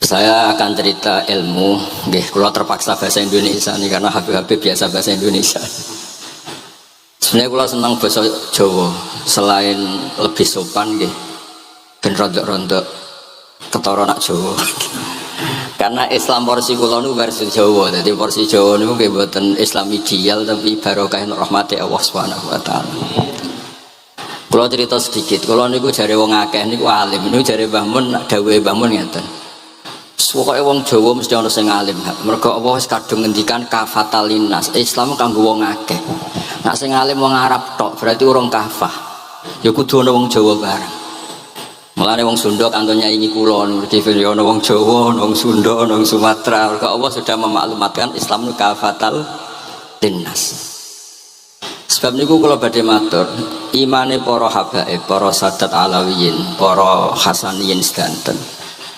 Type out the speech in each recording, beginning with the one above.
Saya akan cerita ilmu, kalau terpaksa bahasa Indonesia nih karena Habib biasa bahasa Indonesia. Sebenarnya kalau senang bahasa Jawa, selain lebih sopan, ben rontok-rontok ketara nak Jawa. Karena Islam porsi kula nu versi Jawa, jadi porsi Jawa niku nggih mboten Islam ideal tapi barokah rahmati Allah Subhanahu wa taala. Kula cerita sedikit, kula niku jare wong akeh niku alim, niku jare Mbah Mun, dawuhe Mbah Mun ngeten. Pokoke wong Jawa mesti ana sing alim. Mergo Allah wis kadung ngendikan kafatalinas. Islam kanggo wong akeh. Nek sing alim wong Arab tok berarti urung kafah. Ya kudu ana wong Jawa bareng. Mulane wong Sunda kanggo nyaingi kula nurti ya ana wong Jawa, ana wong Sunda, ana wong Sumatera. Mergo Allah sudah memaklumatkan Islam kafatal linnas. Sebab niku kula badhe matur, imane para habaib, para sadat alawiyin, para hasaniyin sedanten.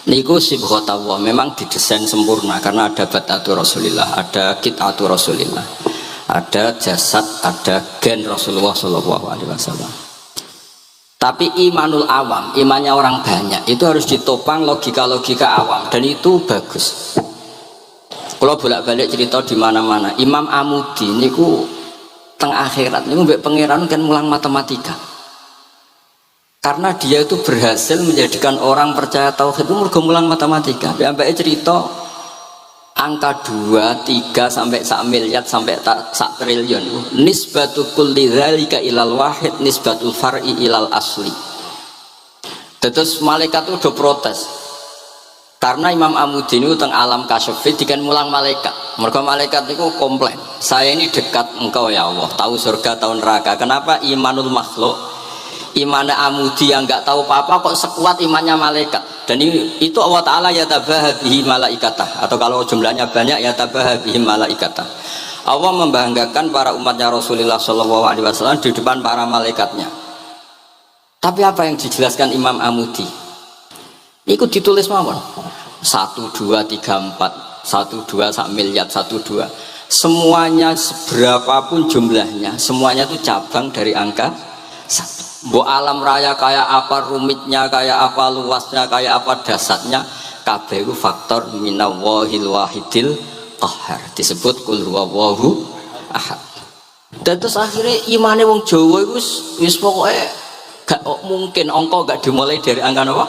Niku sibghatullah memang didesain sempurna karena ada batatu Rasulillah, ada kitatu Rasulillah, ada jasad, ada gen Rasulullah Shallallahu Alaihi Wasallam. Tapi imanul awam, imannya orang banyak itu harus ditopang logika-logika awam dan itu bagus. Kalau bolak-balik cerita di mana-mana, Imam Amudi niku teng akhirat niku mbek pangeran kan mulang matematika. Karena dia itu berhasil menjadikan orang percaya tauhid itu mergo mulang matematika. Sampai cerita angka 2, 3 sampai 1 miliar sampai 1 triliun. Nisbatu kulli dzalika ilal wahid nisbatul far'i ilal asli. Terus malaikat itu udah protes. Karena Imam Amudi ini teng alam kasyfi dikan mulang malaikat. Mergo malaikat itu komplain. Saya ini dekat engkau ya Allah, tahu surga, tahu neraka. Kenapa imanul makhluk? Imannya Amudi yang nggak tahu apa-apa kok sekuat imannya malaikat. Dan itu Allah Ta'ala ya tabahabihi malaikatah, atau kalau jumlahnya banyak ya tabahabihi malaikatah. Allah membanggakan para umatnya Rasulullah Shallallahu Alaihi Wasallam di depan para malaikatnya. Tapi apa yang dijelaskan Imam Amudi? Ikut ditulis mawon 1, 2, 3, 4 1, 2, 1 miliar 1, 2 semuanya seberapapun jumlahnya semuanya itu cabang dari angka 1. Bo alam raya kayak apa rumitnya, kayak apa luasnya, kayak apa dasarnya, kabeh itu faktor minallahil wahidil qahhar, disebut kul huwallahu ahad. Dan terus akhirnya imane wong Jawa itu wis pokoke gak mungkin angka gak dimulai dari angka apa?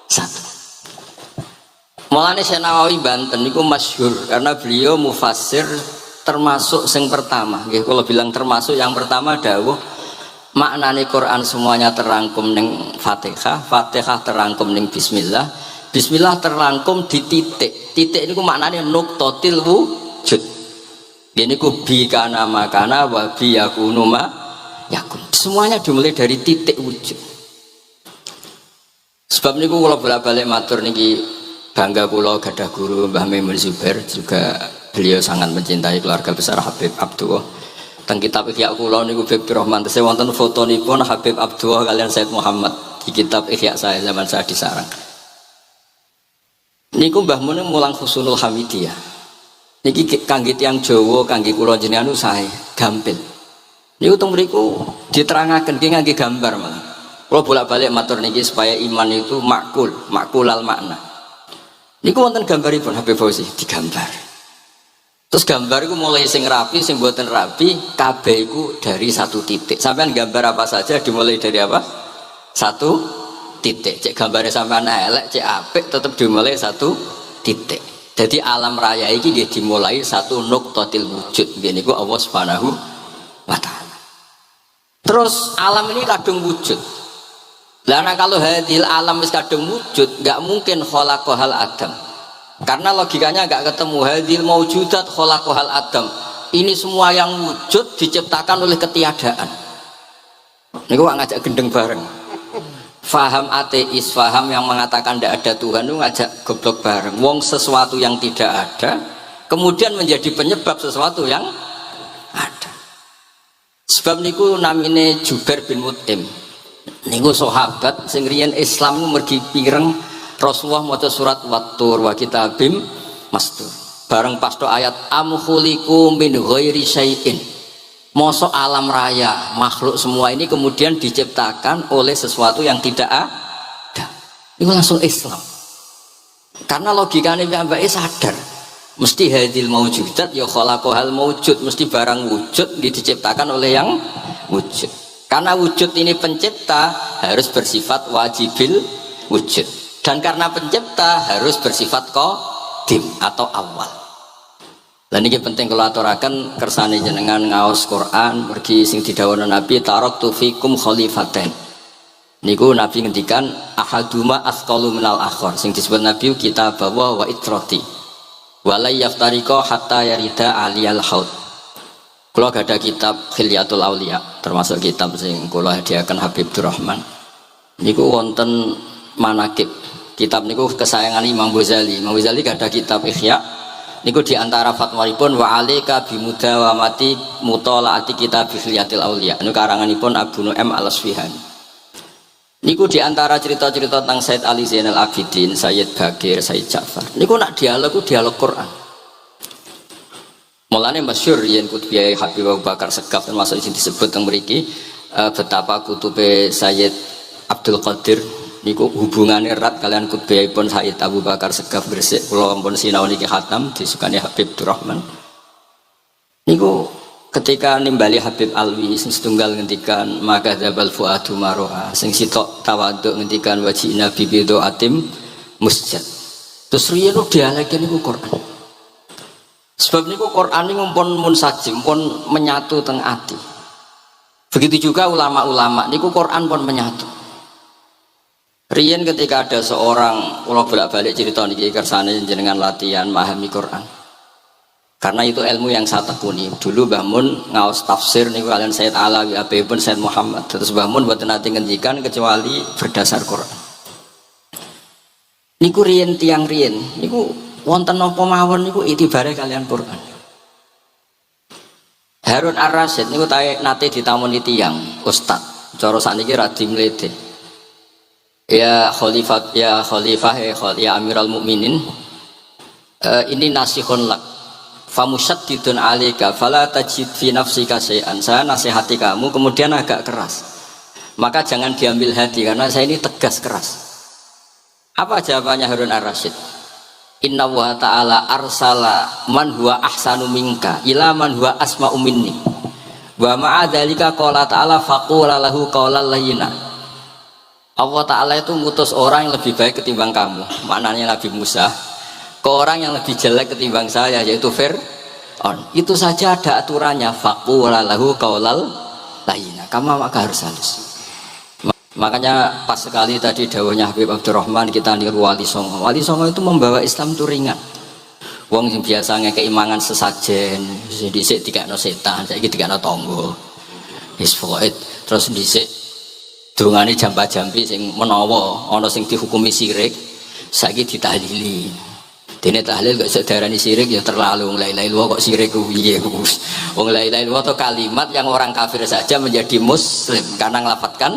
1. Mulane Syekh Nawawi Banten niku masyhur karena beliau mufassir termasuk yang pertama. Nggih kula bilang termasuk yang pertama dawuh maknane Quran semuanya terangkum ning Fatihah, Fatihah terangkum ning Bismillah, Bismillah terangkum di titik. Titik niku maknane nuqtatil wujud. Ini ku bi kana makana wa bi yakunu ma yakun. Semuanya dimulai dari titik wujud. Sebab niku kula bolak-balik matur niki bangga kula gadah guru Mbah Maimun Zubair, juga beliau sangat mencintai keluarga besar Habib Abdullah. Teng kitab Ihya kula niku Habib Rahman tesih wonten fotonipun Habib Abdullah kalian Said Muhammad di kitab Ihya saya zaman saya di sarang. Niku Mbah Mun mulang Husnul Hamidiyah. Niki kangge tiyang Jawa, kangge kula jenengan sae gampil. Niku teng mriku diterangaken ki ngangge gambar malah. Kula bolak-balik matur niki supaya iman itu makulal makna. Niku wonten gambaripun Habib Fauzi digambar. Terus gambar itu mulai sing rapi, sing buatan rapi, kabeh itu dari 1 titik. Sampean gambar apa saja dimulai dari apa? 1 titik. Cek gambarnya sampean elek, cek apik, tetap dimulai 1 titik. Jadi alam raya ini dia dimulai 1 nuqtatil wujud. Gini ku Allah Subhanahu wa Ta'ala. Terus alam ini kadung wujud. Lah kalau hadil alam is kadung wujud, nggak mungkin khalaqahal Adam. Karena logikanya nggak ketemu. Hadil maujudat khalaqahal Adam. Ini semua yang wujud diciptakan oleh ketiadaan. Ini gua ngajak gendeng bareng. Faham ateis, faham yang mengatakan tidak ada Tuhan itu ngajak goblok bareng. Wong sesuatu yang tidak ada kemudian menjadi penyebab sesuatu yang ada. Sebab niku namine Jubair bin Mut'im. Niku sahabat sing riyen Islam mergi pireng Rasulullah maca surat Wat-Tur wa kitabim mastur. Bareng pas to ayat am khuliqu min ghairi syai'in. Mosok alam raya, makhluk semua ini kemudian diciptakan oleh sesuatu yang tidak ada. Itu langsung Islam. Karena logikanya piyambake sadar mesti hadil maujudat ya khalaqahal maujud, mesti barang wujud diciptakan oleh yang wujud. Karena wujud ini pencipta harus bersifat wajibil wujud, dan karena pencipta harus bersifat qadim atau awal. Dan ini penting kalau aturaken kersane jenengan ngaos Quran pergi sing didhawuhna Nabi taraktu fikum khalifatain. Niku Nabi ngendikan ahaduma asqalu minal akhar, sing disebut Nabi kitab wa itrati wala yaftariqa hatta yarida aliyal haud. Kalau ada kitab Khilyatul Aulia termasuk kitab sing kula hadiahkan Habib Durrahman niku wonten manakib. Kitab niku kesayangan Imam Ghazali. Imam Ghazali ada kitab Ihya niku diantara fatwaripun wa alika bimudawamati mutalaati kitab Khilyatul Aulia niku karanganipun Abu Nu'aim Al-Asfihani. Niku diantara cerita-cerita tentang Said Ali Zainal Abidin, Sayyid Bakir, Sayyid Ja'far. Niku nak dialog Quran. Mulane masyhur yen kutubiyai Habib Abu Bakar Segaf termasuk sing disebut teng mriki betapa kutube Sayyid Abdul Qadir niku hubungannya erat kalian kutubiyaipun Sayyid Abu Bakar Segaf Gresik. Kula ampun sinau niki khatam disukani Habib Durrahman. Niku ketika nimbali Habib Alwi sing setunggal ngendikan maka dzabal fuadu maroha, sing sitok tawaduk ngendikan wajina bibido atim musjad. Terus riyen dialeke niku Quran. Sebab niku Quran niku pun munsajim, pun menyatu teng ati. Begitu juga ulama-ulama niku Quran pun menyatu. Riyen ketika ada seorang, kula bolak-balik cerita niki kersane jenengan latihan memahami Quran. Karena itu ilmu yang saya tekuni. Dulu Mbah Mun ngaos tafsir niku kalian Sayyid Alawi pun Sayyid Muhammad. Terus Mbah Mun mboten nate ngendikan kecuali berdasar Quran. Niku riyen tiang riyen niku wonten napa mawon niku itibare kalian Quran. Harun Ar-Rasyid niku nate ditamoni tiyang ustaz. Cara sakniki ra dimlete. Ya khalifah ya Amirul Mukminin. Ini nasihun lak. Famusyaddidun 'alaika fala tajid fi nafsika syai'an. Saya nasihati kamu kemudian agak keras. Maka jangan diambil hati karena saya ini tegas keras. Apa jawabannya Harun Ar-Rasyid? Inna wa ta'ala arsala man huwa ahsanu minka ila man huwa asma'u minni. Wa ma'a dzalika qala ta'ala faqula lahu qawlan layyina. Allah Ta'ala itu ngutus orang yang lebih baik ketimbang kamu. Maknanya Nabi Musa ke orang yang lebih jelek ketimbang saya, yaitu Fir'aun. Itu saja ada aturannya. Faqula lahu qaulal layyina. Kamu maka harus halus. Makanya pas sekali tadi dawuhnya Habib Abdurrahman kita niru Wali Songo. Wali Songo itu membawa Islam itu ringan. Wong sing biasanya keimangan sesajen, dhisik dikakno setan, saiki dikakno tangga. Wis pokoke terus dhisik dongane jamba-jambi sing menawa ana sing dihukumi syirik, saiki ditahlili. Dene tahlil kok sedarani syirik ya terlalu. La ilaha illallah kok syirik ku piye ku. Wong la ilaha illallah itu kalimat yang orang kafir saja menjadi muslim karena nglafatkan.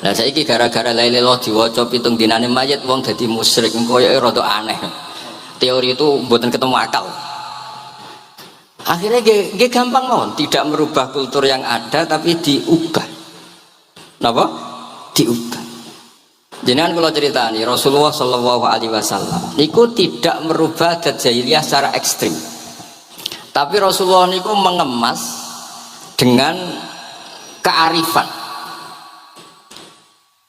Nah saiki gara-gara la ilaha illallah diwaca pitung dinane mayit wong dadi musyrik koyoke rada aneh. Teori itu mboten ketemu akal. Akhirnya nggih gampang mawon, tidak merubah kultur yang ada tapi diubah. Napa? Diubah. Jenengan kalau ceritani Rasulullah Shallallahu Alaihi Wasallam niku tidak merubah adat jahiliyah secara ekstrim, tapi Rasulullah niku mengemas dengan kearifan.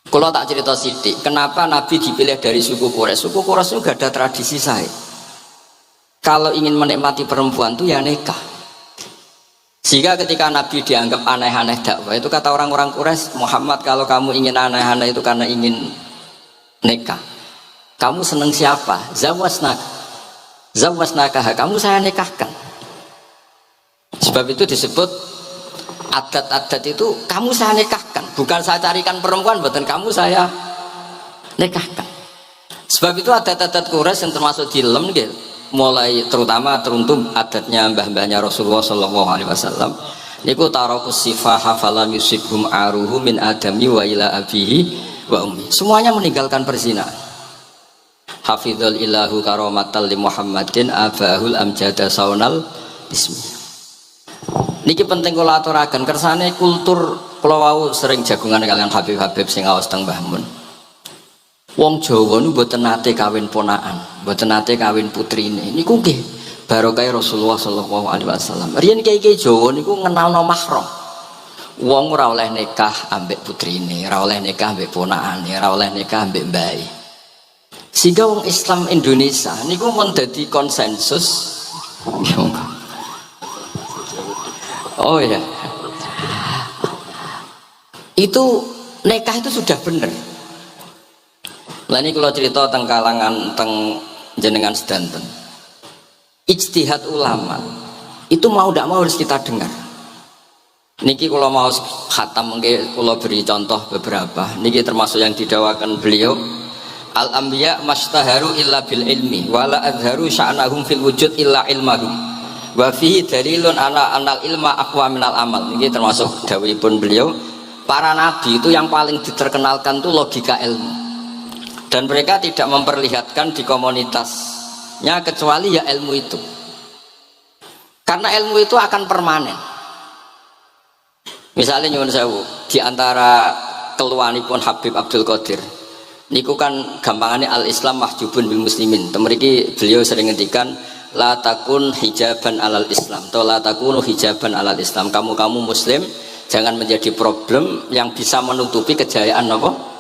Kalau tak cerita sidik, kenapa Nabi dipilih dari suku Quraisy? Suku Quraisy itu gak ada tradisi saya. Kalau ingin menikmati perempuan itu ya nikah. Sehingga ketika Nabi dianggap aneh-aneh dakwah itu kata orang-orang Quraisy, Muhammad kalau kamu ingin aneh-aneh itu karena ingin nikah. Kamu seneng siapa? Zawasnaka, kamu saya nikahkan. Sebab itu disebut adat-adat itu kamu saya nikahkan, bukan saya carikan perempuan, bukan kamu saya nikahkan. Sebab itu adat-adat Quraisy yang termasuk di lem gitu. Mulai terutama teruntuk adatnya mbah-mbahnya Rasulullah Shallallahu Alaihi Wasallam. Niku tarakus sifaha falam yusibhum aruhu min adami wa ila abihi wa ummi. Semuanya meninggalkan perzinahan. Hafizul ilahu karomatal li Muhammadin abahul amjada saunal ismi. Niki penting kula aturaken kersane kultur kula wau sering jagungan kalian Habib-habib sing aos teng Mbah Mun. Wong Jawa niku mboten nate kawin ponakan, mboten nate kawin putrine. Niku nggih barokah Rasulullah sallallahu alaihi wasallam. Riyen kiai-kiai Jawa niku ngenalno mahram. Wong ora oleh nikah ambek putrine, ora oleh nikah ambek ponakane, ora oleh nikah ambek mbae. Sehingga wong Islam Indonesia niku mun dadi konsensus. Oh ya. Itu nikah itu sudah benar. Lah ini kalau cerita tentang kalangan tentang jenengan sedanten. Ijtihad ulama itu mau tidak mau harus kita dengar. Niki kalau mau khatam mungkin kalau beri contoh beberapa. Niki termasuk yang didawakan beliau. Al anbiya mastaharu illa bil ilmi wala azharu sya'nahum fil wujud illa ilmahum. Wa fihi dalilun anal ilma aqwa minal amal. Niki termasuk dawuhipun beliau. Para nabi itu yang paling diterkenalkan itu logika ilmu. Dan mereka tidak memperlihatkan di komunitasnya kecuali ya ilmu itu. Karena ilmu itu akan permanen. Misalnya nyuwun sewu, di antara keluhanipun Habib Abdul Qadir niku kan gampangannya al-Islam mahjubun bil muslimin. Temeriki beliau sering ngendikan la takun hijaban alal Islam atau la takunu hijaban alal Islam. Kamu muslim jangan menjadi problem yang bisa menutupi kejayaan apa?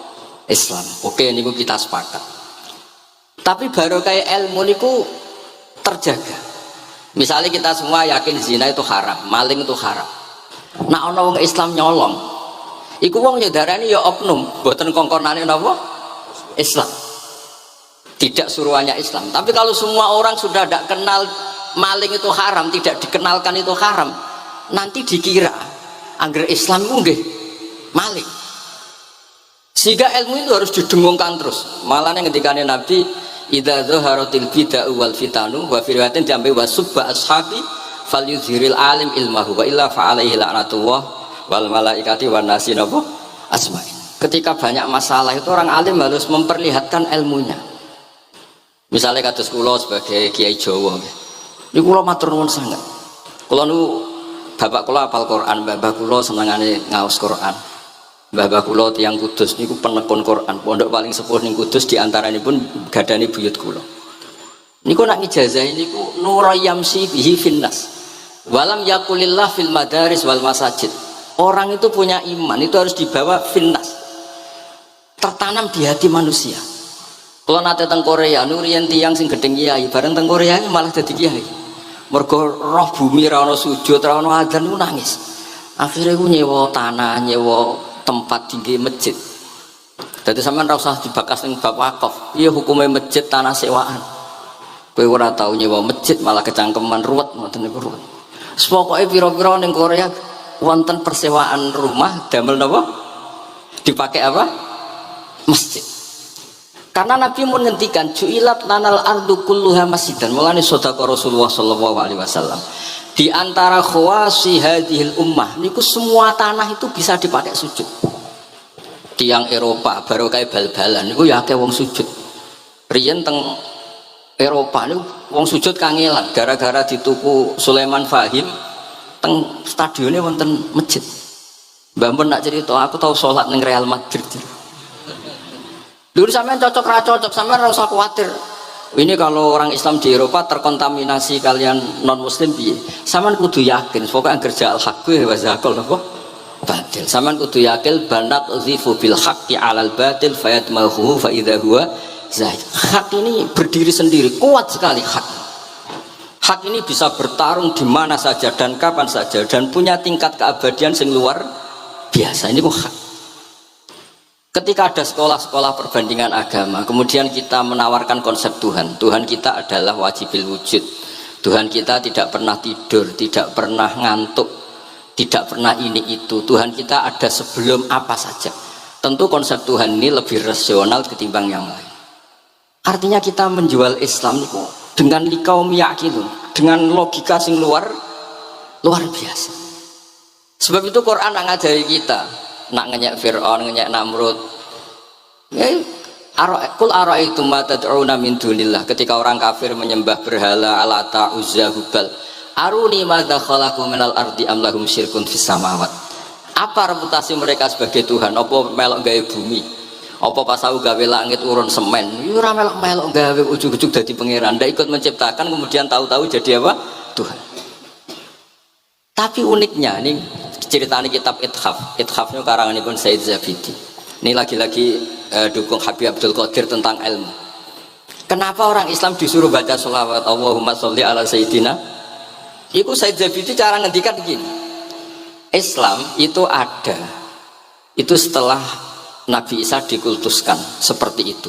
Islam. Oke, niku kita sepakat. Tapi baru kayak ilmu niku terjaga. Misalnya kita semua yakin zina itu haram, maling itu haram. Nah, ana wong Islam nyolong. Iku wong nyedarani ya oknum, mboten kongkonane napa? Islam. Tidak suruhannya Islam. Tapi kalau semua orang sudah tidak kenal maling itu haram, tidak dikenalkan itu haram, nanti dikira angger Islam itu nggih maling. Sehingga ilmu itu harus didengungkan terus. Malah ketika Nabi idza zaharatil bid'ah wal fitanu wa fi riwayatin diambil wasubba ashabi falyuzhiril alim ilmahu wa illa fa'alaihi la'natullah wal malaikati wan nasi napa asma'in. Ketika banyak masalah itu orang alim harus memperlihatkan ilmunya. Misalnya kados kula sebagai kiai Jawa niku kula matur nuwun sanget. Kula nu bapak kula hafal Quran, bapak kula senengane ngaos Quran. Bapak kula tiyang Kudus niku penekun Quran, pondok paling sepuh ning Kudus diantaranipun gadani buyut kula. Niku nak ngijazahi niku nurayamsi bihi finnas. Walam yakulillah fil madaris wal masajid. Orang itu punya iman itu harus dibawa finnas. Tertanam di hati manusia. Kalau nate teng Korea, nurian tiang sing gedeng kiai, bareng teng Korea malah dadi kiai. Mergo roh bumi ra ono sujud, ra ono adzan niku nangis. Akhirnya ku nyewa tanah, nyewa tempat tinggi masjid. Jadi sampean ora usah dibakas ning bab wakaf. Iya hukumnya masjid tanah sewaan. Kowe ora tau nyewa masjid malah kecangkeman ruwet ngoten niku ruwet. Pokoke pira-pira ning Korea wonten persewaan rumah damel napa? Dipakai apa? Masjid. Karena Nabi menghentikan ju'ilat lanal ardu kulluha masjidan. Mulane sedekah Rasulullah sallallahu alaihi wasallam. Di antara khawasi hadhil ummah niku semua tanah itu bisa dipakai sujud. Tiang Eropa baru kayak bal-balan niku ya akeh wong sujud. Riyen teng Eropa niku wong sujud kangelan gara-gara dituku Sulaiman Fahim teng stadionnya wonten masjid. Mbak Mun nak cerita aku tahu sholat ning Real Madrid. Dulu sampean cocok ra cocok, sampean ora usah khawatir. Ini kalau orang Islam di Eropa terkontaminasi kalian non muslim piye? Sampean kudu yakin pokoknya kerja al haqqi wa zakal apa? Batil. Sampean kudu yakin banat uzifu bil haqqi 'alal batil fayatmahu fa idza huwa zahid. Hak ini berdiri sendiri, kuat sekali hak. Hak ini bisa bertarung di mana saja dan kapan saja dan punya tingkat keabadian sing luar biasa. Ini kok hak. Ketika ada sekolah-sekolah perbandingan agama, kemudian kita menawarkan konsep Tuhan. Tuhan kita adalah wajibil wujud. Tuhan kita tidak pernah tidur, tidak pernah ngantuk, tidak pernah ini itu. Tuhan kita ada sebelum apa saja. Tentu konsep Tuhan ini lebih rasional ketimbang yang lain. Artinya kita menjual Islam itu dengan likaum yakin, dengan logika sing luar biasa. Sebab itu Quran ngajari kita. Nak ngenyek Fir'aun, ngenyek Namrud. Ya, kul ara'aitum ma tad'una min dunillah. Ketika orang kafir menyembah berhala, Alata, Uzza, Hubal. Aruni madza khalaqu minal ardi am lahum syirkun fis samawat. Apa reputasi mereka sebagai Tuhan? Apa melok gawe bumi? Apa pas aku gawe langit urun semen, yo ora melok-melok gawe ujug-ujug dadi pangeran, ndak ikut menciptakan kemudian tahu-tahu jadi apa? Tuhan. Tapi uniknya nih ceritanya kitab Ithafnya karanganipun Said Zabidi. Ini lagi-lagi dukung Habib Abdul Qadir tentang ilmu. Kenapa orang Islam disuruh baca sholawat Allahumma sholli ala Sayyidina? Itu Said Zabidi cara ngendikan begini. Islam itu ada, itu setelah Nabi Isa dikultuskan seperti itu,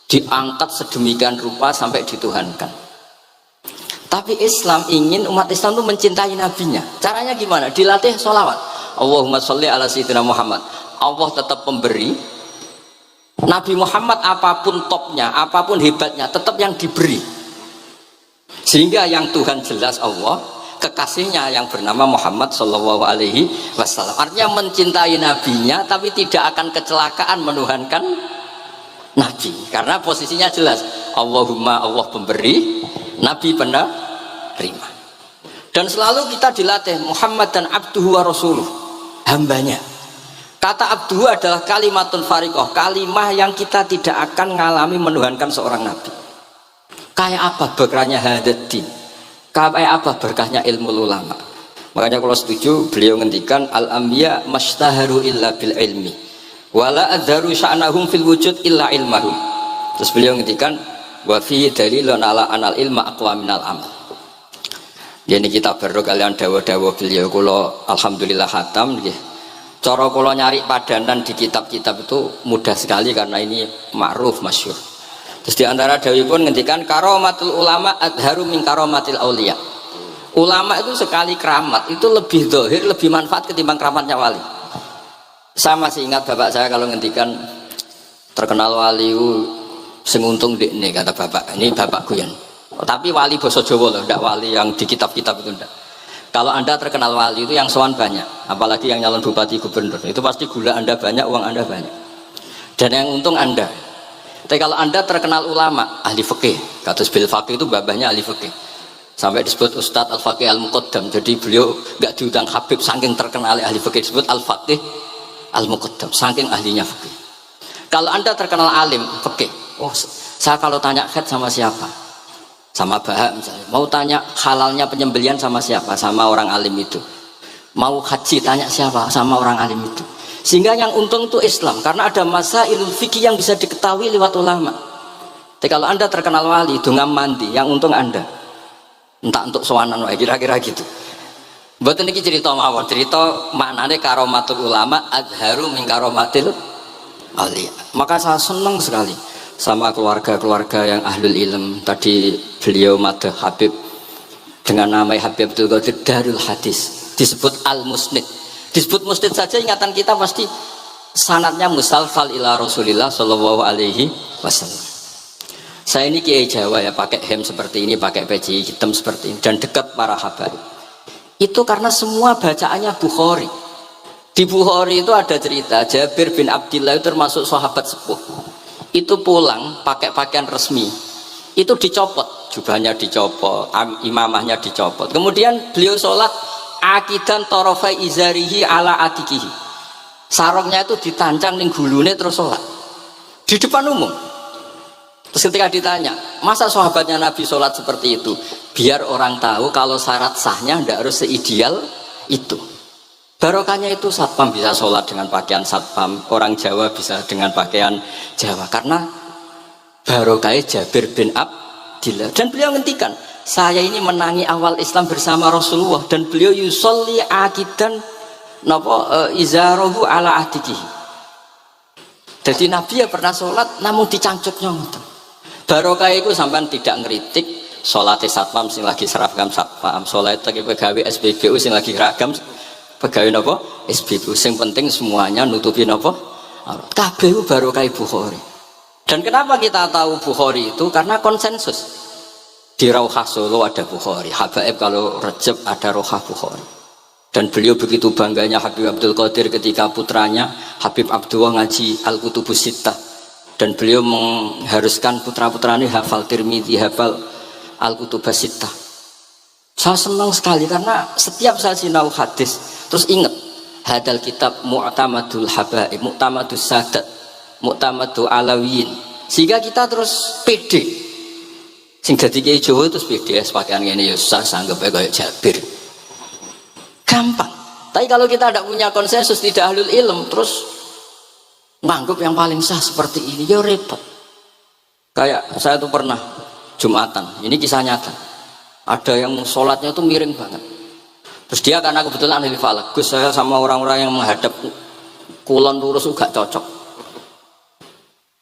diangkat sedemikian rupa sampai dituhankan. Tapi Islam ingin umat Islam itu mencintai nabinya. Caranya gimana? Dilatih sholawat Allahumma sholli ala Sayyidina Muhammad. Allah tetap pemberi, Nabi Muhammad apapun topnya, apapun hebatnya, tetap yang diberi. Sehingga yang Tuhan jelas Allah, kekasihnya yang bernama Muhammad Sallallahu Alaihi Wasallam. Artinya mencintai nabinya, tapi tidak akan kecelakaan menuhankan nabi, karena posisinya jelas. Allahumma, Allah pemberi, nabi penerima. Dan selalu kita dilatih Muhammad dan abduhu wa rasuluh, hambanya. Kata abduhu adalah kalimatun fariqoh, kalimah yang kita tidak akan mengalami menuhankan seorang nabi. Kayak apa berkahnya hadatin, kayak apa berkahnya ilmu ulama. Makanya kalau setuju beliau ngendikan al-anbiya mastaharu illa bil ilmi wala adharu sya'nahum fil wujud illa ilmahum. Terus beliau ngendikan wa fi dalilun ala anal ilma aqwa minal amal. Jadi kita baru kalian dawa-dawa beliau kula alhamdulillah khatam nggih. Cara kula nyari padanan di kitab-kitab itu mudah sekali karena ini ma'ruf masyhur. Terus diantara dawuhipun ngendikan karomatul ulama adharu min karomatil aulia. Ulama itu sekali keramat itu lebih dohir, lebih manfaat ketimbang keramatnya wali. Saya masih ingat bapak saya kalau ngendikan terkenal wali sing untung dekne, kata bapak. Ini bapak Guyan. Tapi wali basa Jawa loh, ndak wali yang di kitab-kitab itu ndak. Kalau anda terkenal wali itu yang sowan banyak, apalagi yang nyalon bupati gubernur, itu pasti gula anda banyak, uang anda banyak. Dan yang untung anda. Tapi kalau anda terkenal ulama, ahli fikih, kados bil faqih itu babahnya ahli fikih, sampai disebut Ustadz Al-Faqih Al-Muqaddam. Jadi beliau nggak diundang Habib saking terkenal ahli fikih, disebut Al-Faqih Al-Muqaddam saking ahlinya fikih. Kalau anda terkenal alim fikih, oh saya kalau tanya khed sama siapa, sama Bahak misalnya, mau tanya halalnya penyembelian sama siapa, sama orang alim itu. Mau haji tanya siapa, sama orang alim itu. Sehingga yang untung itu Islam, karena ada masailul fikih yang bisa diketahui lewat ulama. Tapi kalau anda terkenal wali, dungam mandi, yang untung anda entah untuk sowanan wae, kira-kira gitu. Mboten niki cerita mawon, cerita maknane karomatul ulama adharu min karomatil auliya. Maka saya senang sekali sama keluarga-keluarga yang ahlul ilm. Tadi beliau madah Habib dengan nama Habib Abdul Qadir Darul Hadis, disebut Al-Musnid. Disebut musnid saja ingatan kita pasti sanadnya musalsal ila Rasulillah Shallallahu Alaihi Wasallam. Saya ini kiai Jawa ya, pakai hem seperti ini, pakai peci hitam seperti ini, dan dekat para habaib. Itu karena semua bacaannya Bukhari. Di Bukhari itu ada cerita Jabir bin Abdillah itu termasuk sahabat sepuh. Itu pulang pakai pakaian resmi, itu dicopot, jubahnya dicopot, imamahnya dicopot. Kemudian beliau sholat akidan torofai izarihi ala atikihi, sarungnya itu ditancang ning gulune terus sholat di depan umum. Terus ketika ditanya, masa sahabatnya Nabi sholat seperti itu? Biar orang tahu kalau syarat sahnya tidak harus seideal itu. Barokahnya itu satpam bisa sholat dengan pakaian satpam, orang Jawa bisa dengan pakaian Jawa, karena barokahnya Jabir bin Abdillah. Dan beliau ngendikan, saya ini menangi awal Islam bersama Rasulullah, dan beliau yusolli akidan izarahu ala ahdikihi. Jadi Nabi ya pernah sholat namun dicangcuknya gitu. Barokah itu sampai tidak ngeritik sholat satpam sing lagi seragam satpam, sholat lagi pegawai SPBU sing lagi seragam pegawai nopo SPBU. Sing penting semuanya nutupi nopo kabeh barokah Bukhari. Dan kenapa kita tahu Bukhari itu? Karena konsensus. Di Rauhah Solo ada Bukhari, Habaib kalau Rejab ada Rauhah Bukhari. Dan beliau begitu bangganya Habib Abdul Qadir ketika putranya Habib Abdullah ngaji Al-Kutubus Sittah, dan beliau mengharuskan putra-putranya hafal Tirmidzi, hafal Al-Kutubus Sittah. Saya senang sekali karena setiap saya sinau hadis terus ingat hadal kitab Mu'tamadul Habaib, Mu'tamadus Sadat, mu'tamadu alawiyin. Sehingga kita terus pede. Sing dadi kiai Jawa terus pede pakaian ngene ya susah sanggepe kayak Jabir. Gampang. Tapi kalau kita tidak punya konsensus, tidak ahlul ilm, terus nganggep yang paling sah seperti ini, ya repot. Kayak saya tuh pernah Jumatan, ini kisah nyata. Ada yang sholatnya tuh miring banget. Terus dia karena kebetulan ahli falak, Gus saya sama orang-orang yang menghadap kulon lurus gak cocok.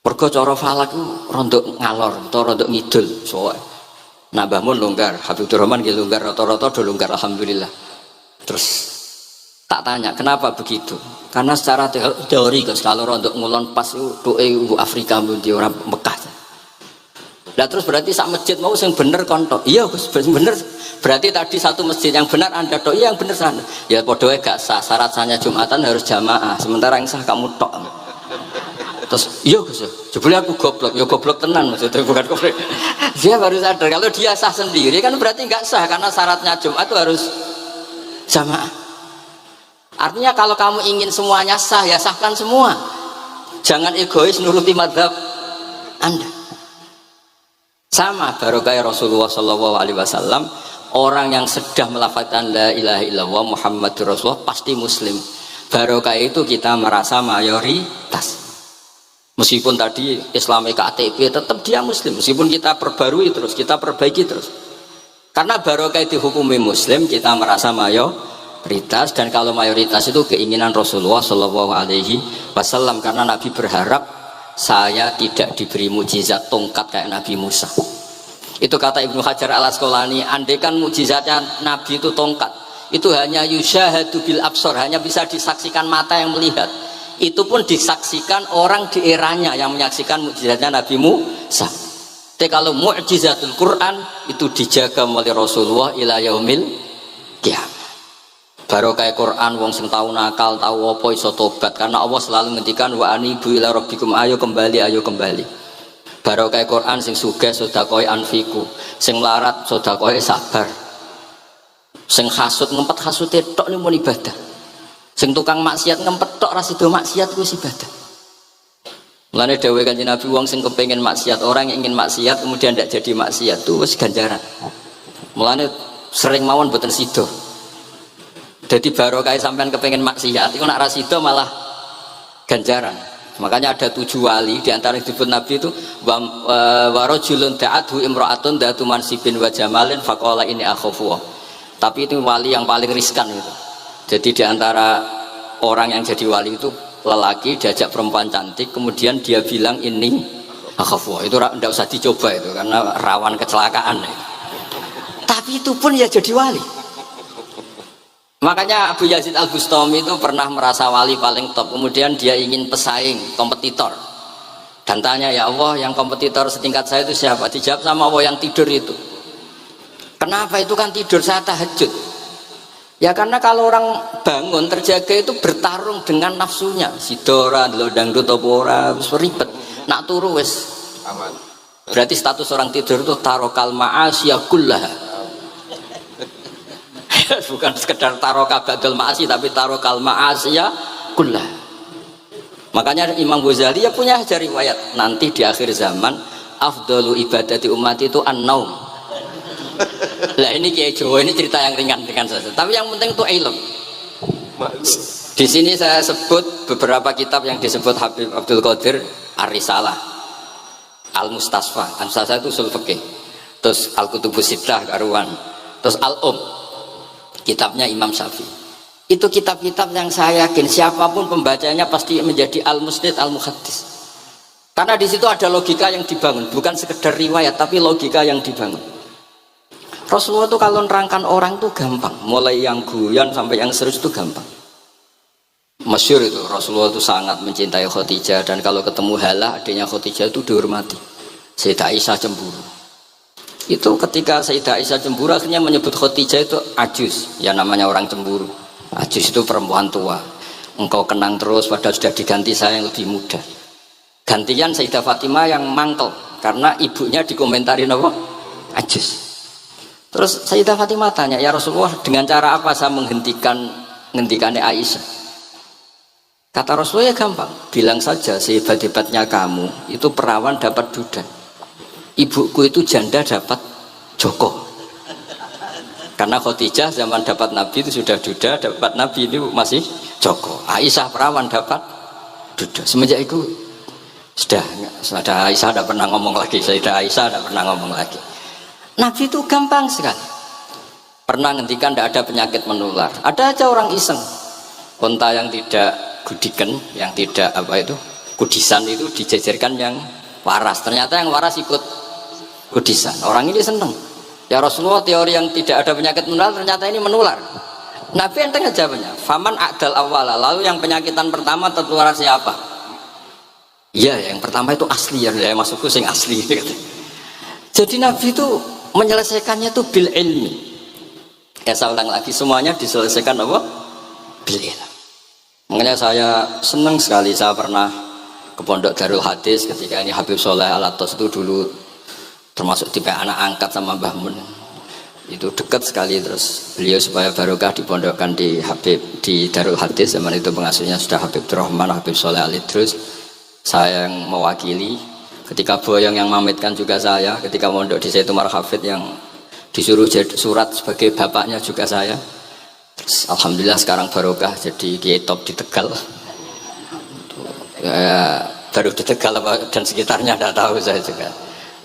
Mergo cara falak itu rondok ngalor atau rondok ngidul. Soalnya Mbah Mun longgar, Habibur Rahman gitu longgar, rata-rata do longgar alhamdulillah. Terus tak tanya kenapa begitu? Karena secara teori kalau rondok ngulon pas itu doa Afrika di orang Mekah. Nah terus berarti sak masjid mau yang bener kontok. Iya Gus bener. Berarti tadi satu masjid yang benar Anda tok, iya yang bener sana. Ya podoe gak sah, syarat sahnya Jumatan harus jamaah. Sementara yang sah kamu tok. Terus iya Gus, jebule aku goblok, ya goblok tenan maksudnya bukan goblok. Dia baru sadar kalau dia sah sendiri kan berarti nggak sah karena syaratnya Jumat itu harus jamaah. Artinya kalau kamu ingin semuanya sah ya sahkan semua. Jangan egois nuruti madhab Anda. Sama barokah Rasulullah SAW, orang yang sedang melafazkan la ilaha illallah Muhammadur Rasulullah pasti muslim. Barokah itu kita merasa mayoritas. Meskipun tadi Islamnya KTP tetap dia muslim. Meskipun kita perbarui terus, kita perbaiki terus. Karena barokah dihukumi muslim, kita merasa mayoritas. Dan kalau mayoritas itu keinginan Rasulullah SAW, karena Nabi berharap saya tidak diberi mujizat tongkat kayak Nabi Musa. Itu kata Ibnu Hajar al Asqalani, andaikan mujizatnya Nabi itu tongkat, itu hanya yusyahadu bil absor, hanya bisa disaksikan mata yang melihat. Itu pun disaksikan orang di eranya yang menyaksikan mujizatnya Nabi Musa. Tapi kalau mu'jizatul Quran itu dijaga oleh Rasulullah ila yaumil qiyamah. Barokah Quran wong sing tau nakal, tau apa iso tobat karena Allah selalu ngendikan wa anibu ila rabbikum, ayo kembali, ayo kembali. Barokah Quran sing sugih sedekah anfiku, sing larat sedekah sabar. Sing hasud ngempet hasude tok niku ibadah. Sing tukang maksiat ngempet tok ra sida maksiat kuwi ibadah. Mulane dawuh Kanjeng Nabi wong sing kepengin maksiat, orang yang ingin maksiat kemudian tidak jadi maksiat itu wis ganjaran. Mulane sering mawon boten sida. Jadi barokah sampean kepengen maksiat itu nak rasido malah ganjaran. Makanya ada 7 wali di antara yang disebut Nabi itu warajulun da'athu imra'atun da'atu mansibin wa jamalin faqala ini akhafu. Tapi itu wali yang paling riskan itu. Jadi di antara orang yang jadi wali itu lelaki diajak perempuan cantik kemudian dia bilang ini akhafu. Itu tidak usah dicoba itu karena rawan kecelakaan. Tapi itu pun ya jadi wali. Makanya Abu Yazid Al-Bustami itu pernah merasa wali paling top, kemudian dia ingin pesaing, kompetitor, dan tanya, ya Allah yang kompetitor setingkat saya itu siapa? Dijawab sama Allah, yang tidur itu. Kenapa? Itu kan tidur, saya tahajud. Ya karena kalau orang bangun terjaga itu bertarung dengan nafsunya, sidora, dangdut, topora, ribet, nak turu wes aman. Berarti status orang tidur itu tarokal ma'asya kullaha. Bukan sekedar taroka badal ma'asi tapi tarokal ma'asya kullah. Makanya Imam Ghazali ya punya riwayat nanti di akhir zaman afdalu ibadati umat itu an-naum. Lah ini Kiai Jawa ini cerita yang ringan-ringan saja. Tapi yang penting itu ilmu. Di sini saya sebut beberapa kitab yang disebut Habib Abdul Qadir Ar-Risalah, Al-Mustasfa. Al-Mustasfa itu usul fikih. Terus Al-Kutubus Sittah karuan. Terus Al-Um, kitabnya Imam Syafi'i. Itu kitab-kitab yang saya yakin siapapun pembacanya pasti menjadi al-musnid al-muhaddis. Karena di situ ada logika yang dibangun, bukan sekedar riwayat tapi logika yang dibangun. Rasulullah itu kalau nerangkan orang itu gampang, mulai yang guyon sampai yang serius itu gampang. Masyhur itu Rasulullah itu sangat mencintai Khadijah dan kalau ketemu Halah adiknya Khadijah itu dihormati. Sayyidah Aisyah cemburu. Itu ketika Sayyidah Aisyah cemburu akhirnya menyebut Khadijah itu ajus, ya namanya orang cemburu. Ajus itu perempuan tua. Engkau kenang terus padahal sudah diganti saya yang lebih muda. Gantian Sayyidah Fatimah yang mangkel karena ibunya dikomentarin apa? Ajus. Terus Sayyidah Fatimah tanya, ya Rasulullah dengan cara apa saya menghentikannya Aisyah? Kata Rasulullah ya gampang, bilang saja sehebat-hebatnya kamu itu perawan dapat duda, ibuku itu janda dapat joko. Karena Khadijah zaman dapat Nabi itu sudah duda, dapat Nabi itu masih joko. Aisyah perawan dapat duda. Semenjak itu sudah Aisyah tidak pernah ngomong lagi, Sayyidah Aisyah tidak pernah ngomong lagi. Nabi itu gampang sekali. Pernah ngendikan tidak ada penyakit menular. Ada aja orang iseng, onta yang tidak gudikan, yang tidak kudisan itu dijejerkan yang waras. Ternyata yang waras ikut kudisan. Orang ini seneng. Ya Rasulullah, teori yang tidak ada penyakit menular ternyata ini menular. Nabi enteng aja jawabnya. Faman a'dal awwala, lalu yang penyakitan pertama tertular siapa? Iya, yang pertama itu asli ya, masukku sing asli. Jadi Nabi itu menyelesaikannya itu bil ilmi. Ya saya ulang lagi, semuanya diselesaikan apa? Bil ilmi. Makanya saya senang sekali, saya pernah ke Pondok Darul Hadis ketika ini Habib Soleh Al-Atos itu dulu termasuk tipe anak angkat sama Mbah Mun. Itu dekat sekali, terus beliau supaya barokah dipondokkan di Darul Hadis. Zaman itu pengasuhnya sudah Habib Rahman, Habib Soleh Al-Idrus. Saya yang mewakili. Ketika Boyong yang mamitkan juga saya. Ketika mondok di Zaitun Marhafid yang disuruh surat sebagai bapaknya juga saya. Terus, alhamdulillah sekarang barokah jadi kiai top di Tegal. Ya, baru di Tegal dan sekitarnya tidak tahu saya juga.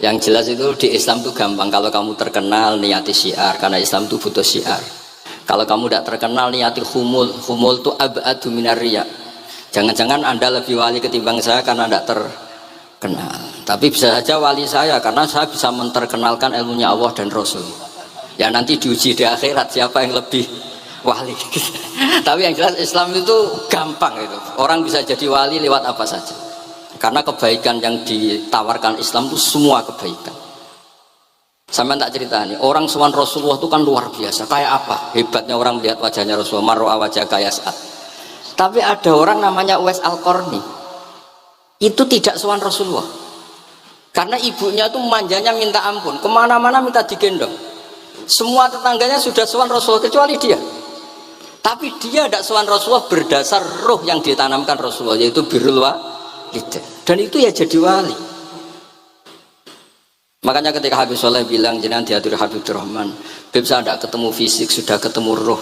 Yang jelas itu di Islam itu gampang. Kalau kamu terkenal niati syiar, karena Islam itu butuh syiar. Kalau kamu tidak terkenal niati humul itu abadu minar riya. Jangan-jangan Anda lebih wali ketimbang saya karena tidak terkenal. Tapi bisa saja wali saya karena saya bisa menterkenalkan ilmunya Allah dan Rasul. Ya nanti diuji di akhirat siapa yang lebih wali. Tapi yang jelas Islam itu gampang itu. Orang bisa jadi wali lewat apa saja. Karena kebaikan yang ditawarkan Islam itu semua kebaikan. Sampai tak cerita nih, orang sowan Rasulullah itu kan luar biasa. Kayak apa hebatnya orang melihat wajahnya Rasulullah, mar'a wajah kaya saat. Tapi ada orang namanya Uwais Al-Qarni. Itu tidak sowan Rasulullah. Karena ibunya itu manjanya minta ampun, kemana-mana minta digendong. Semua tetangganya sudah sowan Rasulullah kecuali dia. Tapi dia tidak sowan Rasulullah berdasar roh yang ditanamkan Rasulullah, yaitu birrul walidain. Dan itu ya jadi wali. Makanya ketika Habib Soleh bilang jenengan diatur Habib Rahman, Habib saya tidak ketemu fisik, sudah ketemu roh.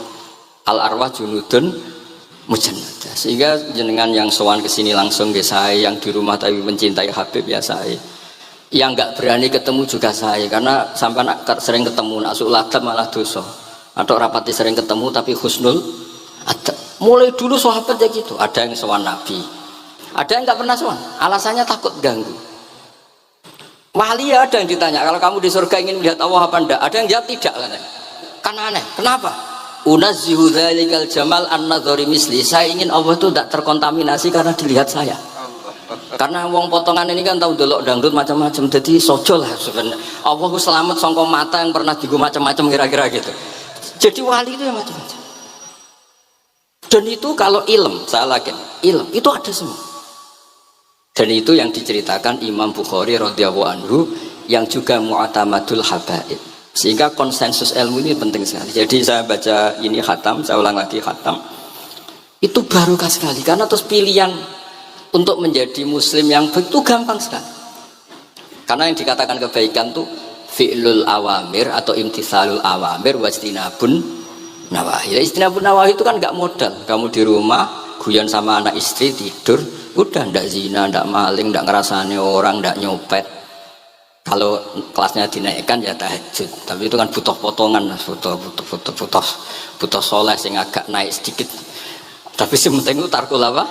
Al arwah junudun mujannadah. Sehingga jenengan yang sowan kesini langsung ke saya, yang di rumah tapi mencintai Habib ya saya. Yang nggak berani ketemu juga saya, karena sampai sering ketemu nak sulatan malah dosa. Atau rapati sering ketemu tapi husnul adab. Mulai dulu sahabat ya gitu. Ada yang sowan Nabi, ada yang nggak pernah sowan. Alasannya takut ganggu. Wali ada yang ditanya, kalau kamu di surga ingin melihat Allah apa enggak? Ada yang jawab tidak katanya. Kan aneh. Kenapa? Unazzihu dzalikal jamal an-nadhari misli. Saya ingin Allah itu tidak terkontaminasi karena dilihat saya. Karena wong potongan ini kan tahu delok dangdut macam-macam, jadi sojo lah sebenarnya. Allah selamat songkong mata yang pernah digu macam-macam kira-kira gitu. Jadi wali itu yang macam-macam. Dan itu kalau ilm, saya yakin ilm itu ada semua. Dan itu yang diceritakan Imam Bukhari radhiyallahu anhu yang juga mu'tamadul habaib. Sehingga konsensus ilmu ini penting sekali. Jadi saya baca ini khatam, saya ulang lagi khatam. Itu barokah sekali karena terus pilihan untuk menjadi muslim yang begitu gampang sekali. Karena yang dikatakan kebaikan tuh fi'lul awamir atau imtithalul awamir wajtinabun nawahi. Istinabun nawahi itu kan nggak modal. Kamu di rumah guyon sama anak istri tidur, udah ndak zina, ndak maling, ndak ngerasani orang, ndak nyopet. Kalau kelasnya dinaikkan ya tahajud. Tapi itu kan butuh potongan, butuh soleh sing agak naik sedikit. Tapi yang penting itu tarkul apa?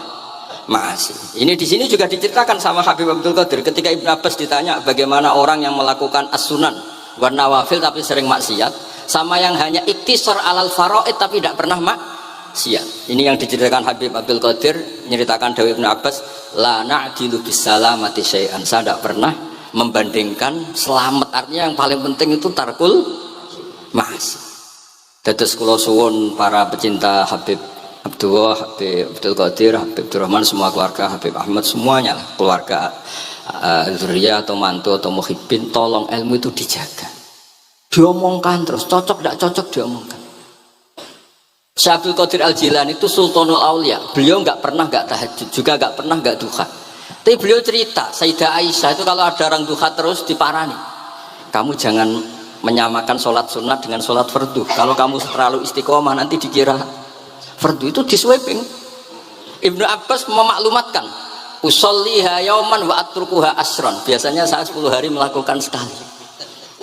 Masih. Ini di sini juga diceritakan sama Habib Abdul Qadir ketika Ibn Abbas ditanya bagaimana orang yang melakukan as-sunan wan nawafil tapi sering maksiat, sama yang hanya iktisar alal faraid tapi tidak pernah maksiat. Ini yang diceritakan Habib Abdul Qadir menceritakan dari Ibn Abbas, la na'dilu bisalamati syai'an. Saya tidak pernah membandingkan selamat, artinya yang paling penting itu tarkul masih. Dados kula suwun para pecinta Habib Abdullah, Habib Abdul Qadir, Habib Abdurrahman, semua keluarga Habib Ahmad, semuanya lah, keluarga zuriyah atau mantu atau muhibbin, tolong ilmu itu dijaga, diomongkan terus, cocok tidak cocok diomongkan. Syekh Abdul Qadir Al-Jilani itu Sultanul Aulia. Beliau nggak pernah nggak tahajud, juga nggak pernah nggak duha. Tapi beliau cerita, Sayyidah Aisyah itu kalau ada orang duha terus diparani. Kamu jangan menyamakan sholat sunat dengan sholat fardu. Kalau kamu terlalu istiqomah nanti dikira fardu. Itu di sweeping. Ibnu Abbas memaklumatkan, usolliha yauman wa atrukuha asron. Biasanya saya 10 hari melakukan sekali.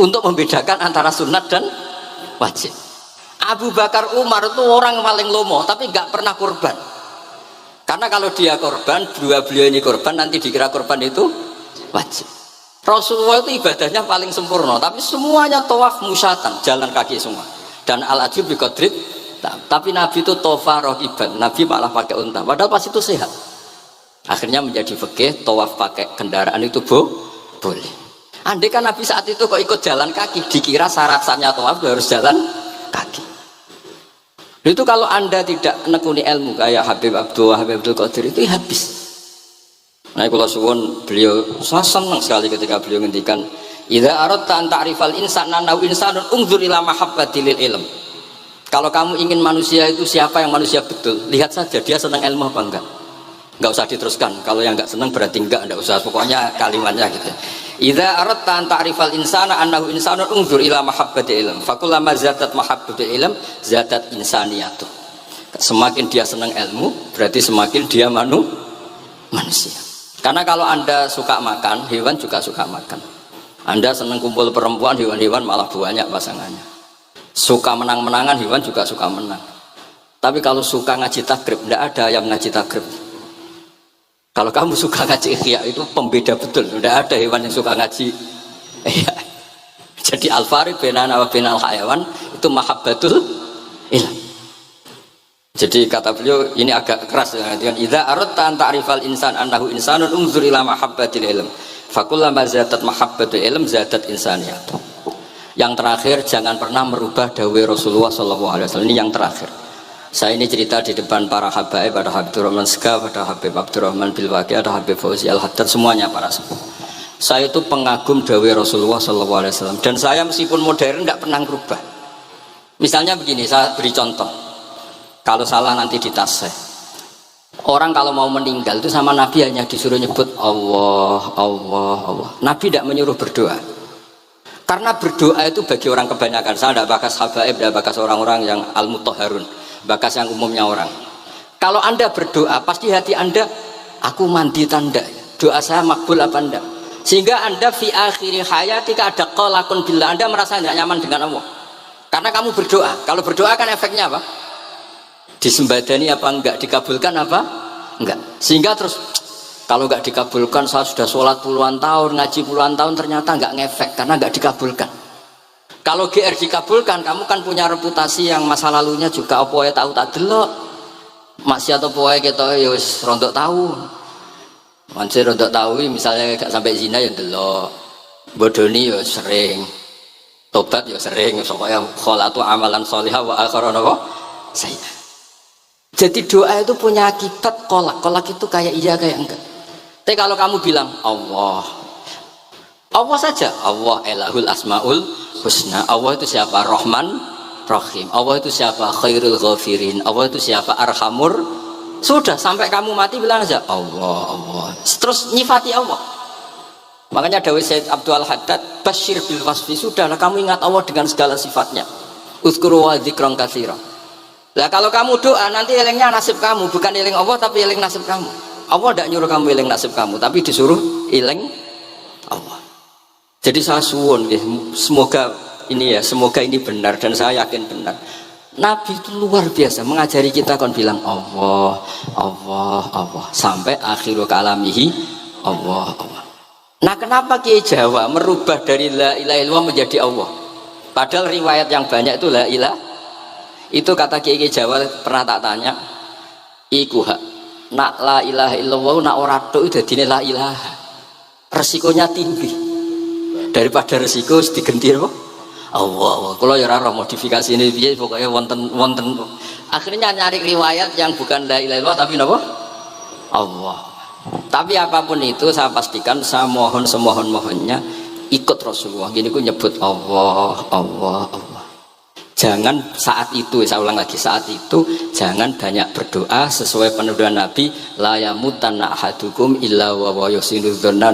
Untuk membedakan antara sunat dan wajib. Abu Bakar Umar itu orang paling lomo, tapi nggak pernah korban. Karena kalau dia korban, dua beliau ini korban, nanti dikira korban itu wajib. Rasulullah itu ibadahnya paling sempurna, tapi semuanya tawaf musyatan, jalan kaki semua. Dan al-ajib bi qadrit, tapi Nabi itu tofa rohiban, Nabi malah pakai unta. Padahal pas itu sehat. Akhirnya menjadi fikih, tawaf pakai kendaraan itu boleh. Andai kan Nabi saat itu kok ikut jalan kaki, dikira syarat-syaratnya tawaf harus jalan kaki. Itu kalau Anda tidak menekuni ilmu kayak Habib Abdul Qadir itu habis. Nah, kalau suwun beliau, saya senang sekali ketika beliau ngendikan, "Idza aradta an ta'rifal insana nahu insanun unzur ila mahabbatil ilm." Kalau kamu ingin manusia itu siapa yang manusia betul, lihat saja dia senang ilmu apa enggak. Enggak usah diteruskan. Kalau yang enggak senang berarti enggak usah. Pokoknya kalimatnya gitu. Idza aradta an ta'rifal insana annahu insanun unzur ila mahabbatil ilm. Fakullama zatat mahabbatul ilm zatat insaniyatu. Semakin dia senang ilmu, berarti semakin dia manusia. Karena kalau Anda suka makan, hewan juga suka makan. Anda senang kumpul perempuan, hewan-hewan malah banyak pasangannya. Suka menang-menangan, hewan juga suka menang. Tapi kalau suka ngaji takrib, tidak ada yang ngaji takrib. Kalau kamu suka ngaji ikhya, itu pembeda betul. Tidak ada hewan yang suka ngaji. Jadi al-farid bainana wa bainal hayawan itu mahabbatul ilm. Jadi kata beliau ini agak keras dengan idza aradta an ta'rifal insan annahu insanun unzur ila mahabbatil ilm. Fakullama zatat mahabbatul ilm zatat insaniyat. Yang terakhir, jangan pernah merubah dawai Rasulullah SAW. Ini yang terakhir. Saya ini cerita di depan para habaib, ada Habib Abdurrahman Segaf, ada Habib Abdurrahman Bilwaqi, ada Habib Fauzi Al-Haddad, semuanya para sepuh. Saya itu pengagum dawai Rasulullah SAW. Dan saya meskipun modern tidak pernah merubah. Misalnya begini, saya beri contoh. Kalau salah nanti ditasih. Orang kalau mau meninggal itu sama Nabi hanya disuruh nyebut Allah, Allah, Allah. Nabi tidak menyuruh berdoa. Karena berdoa itu bagi orang kebanyakan. Saya tidak bakas habaib, tidak bakas orang-orang yang al-mutahharun, bakas yang umumnya orang. Kalau Anda berdoa, pasti hati Anda, aku mandi tanda, doa saya makbul apa enggak? Sehingga Anda fi akhiri hayatika ada qalakun billah, Anda merasa tidak nyaman dengan Allah. Karena kamu berdoa. Kalau berdoa kan efeknya apa? Disembadani apa enggak, dikabulkan apa enggak. Sehingga terus kalau enggak dikabulkan, saya sudah sholat puluhan tahun, ngaji puluhan tahun, ternyata enggak ngefek karena enggak dikabulkan. Kalau GR dikabulkan, kamu kan punya reputasi yang masa lalunya juga apa ya tahu tak delok maksiat apa ya kita ya wis rontok tahu. Mancing rontok tahu misalnya enggak sampai zina ya delok, bodoni ya sering, tobat ya sering, pokoknya kholatu amalan sholihah wa akhiran apa saya. Jadi doa itu punya akibat kolak. Kolak itu kayak iya kayak enggak. Tapi kalau kamu bilang Allah, Allah saja, Allah elahul asmaul husna. Allah itu siapa? Rahman, Rahim. Allah itu siapa? Khairul ghafirin. Allah itu siapa? Arhamur. Sudah sampai kamu mati bilang aja Allah, Allah. Terus nyifati Allah. Makanya Dawei Sayyid Abdul Haddad Bashir bil wasfi. Sudahlah kamu ingat Allah dengan segala sifatnya. Uzkuru wa dzikran katsira. Lah kalau kamu doa nanti elingnya nasib kamu, bukan eling Allah tapi eling nasib kamu. Allah tidak nyuruh kamu eling nasib kamu, tapi disuruh eling Allah. Jadi saya suwun, semoga ini benar dan saya yakin benar. Nabi itu luar biasa mengajari kita kon bilang Allah, Allah, Allah sampai akhirul kalamihi Allah, Allah. Nah kenapa Kiai Jawa merubah dari la ilaha illallah menjadi Allah? Padahal riwayat yang banyak itu la ilaha. Itu kata Kiai Jawa pernah tak tanya, iku hak nak la ilaha illallah nak ora tok dadine la ilaha. Resikonya tinggi. Daripada resiko digenti apa? Allah. Kalau ya ora modifikasi ini piye pokoknya wonten. Akhirnya nyari riwayat yang bukan la ilaha illallah tapi napa? Allah. Tapi apapun itu saya pastikan saya mohon semohon-mohonnya ikut Rasulullah. Gini ku nyebut Allah, Allah, Allah. Jangan saat itu, saya ulang lagi, saat itu jangan banyak berdoa sesuai penuduhan Nabi, la yamutanna ahadukum illa wa yusinu dzanna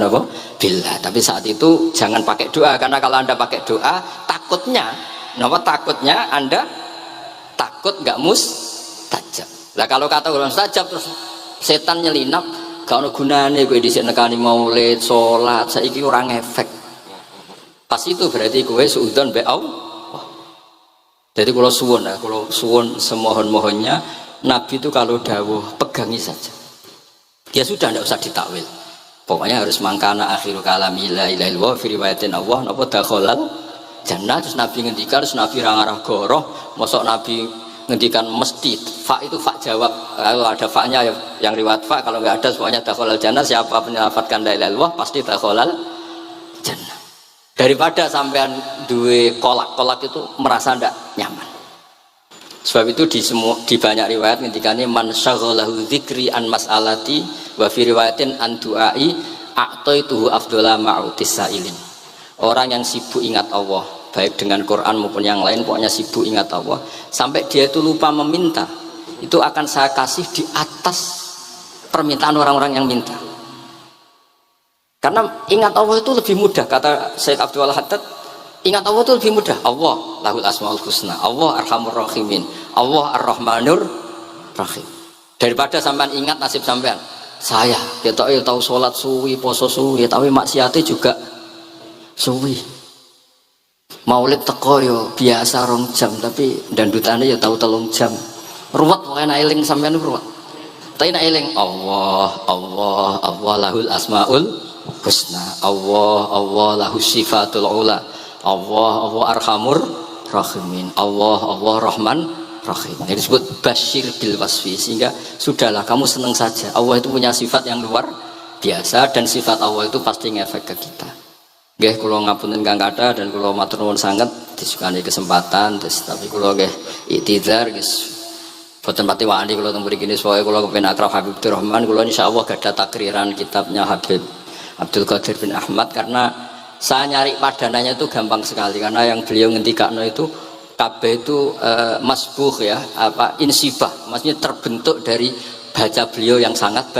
billah. Tapi saat itu jangan pakai doa, karena kalau Anda pakai doa takutnya Anda takut nggak mustajab. Lah kalau kata orang mustajab terus setan nyelinap, gak ono gunane kowe dhisik nekani maulid, salat, saiki ora ngefek. Pas itu berarti kowe suudzon be Allah. Jadi kalau suwun semohon-mohonnya Nabi itu kalau dawuh pegangi saja. Dia sudah tidak usah ditakwil. Pokoknya harus mangkana akhiru kalami la ilaha illallah fi riwayatin Allah napa dakhalal jannah. Terus Nabi ngendikan, terus Nabi rangarah goroh, mosok Nabi ngendikan mesti fa itu fa jawab. Kalau ada fa-nya yang riwayat fa, kalau nggak ada pokoknya dakhalal jannah, siapa menyelamatkan la ilaha illallah pasti dakhalal jannah. Daripada sampean duwe kolak itu merasa ndak nyaman. Sebab itu di banyak riwayat ngendikane man syaghalahu dzikri an mas'alati wa fi riwayatin an du'ai a'taituhu afdhala ma'utis sa'ilin. Orang yang sibuk ingat Allah, baik dengan Quran maupun yang lain, pokoknya sibuk ingat Allah sampai dia itu lupa meminta, itu akan saya kasih di atas permintaan orang-orang yang minta. Karena ingat Allah itu lebih mudah, kata Syekh Abdul Haddad, ingat Allah itu lebih mudah. Allah lahul asmaul husna, Allah arhamur rahimin, Allah ar-rahmanur rahim. Daripada sampean ingat nasib sampean, saya tahu sholat suwi, poso suwi, tapi maksiatnya juga suwi. Maulid teko yo biasa 2 jam, tapi dandutane ya tahu 3 jam. Ruwet pokoknya eling sampean ruwet. Tapi nek eling Allah lahul asmaul husna, Allah lahu sifatul ula, Allah arhamur rahimin, Allah rahman rahim. Ini disebut basyir bil wasfi, sehingga sudahlah kamu senang saja. Allah itu punya sifat yang luar biasa dan sifat Allah itu pasti ngefek ke kita. Nggih kula ngapunten Kang Kata dan kula matur nuwun sanget disukani kesempatan, tapi kula nggih iktidar guys. Boten pati wani kula teng mriki niki pokoke kula kepen akrab Habib Rahman, kula insyaallah gadah takriran kitabnya Habib Abdul Qadir bin Ahmad, karena saya nyari padanannya itu gampang sekali, karena yang beliau ngendikakno itu kabeh itu masbuh ya, insibah, maksudnya terbentuk dari baca beliau yang sangat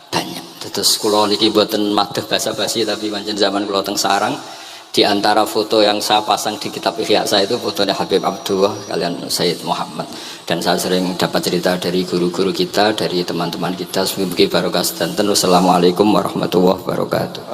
banyak. Terus kula niki mboten madheh basa-basi, tapi pancen zaman kula teng sarang, di antara foto yang saya pasang di kitab Ihya saya itu fotonya Habib Abdullah kalian Sayyid Muhammad, dan saya sering dapat cerita dari guru-guru kita, dari teman-teman kita. Semoga barokah sedanten. Wassalamualaikum warahmatullahi wabarakatuh.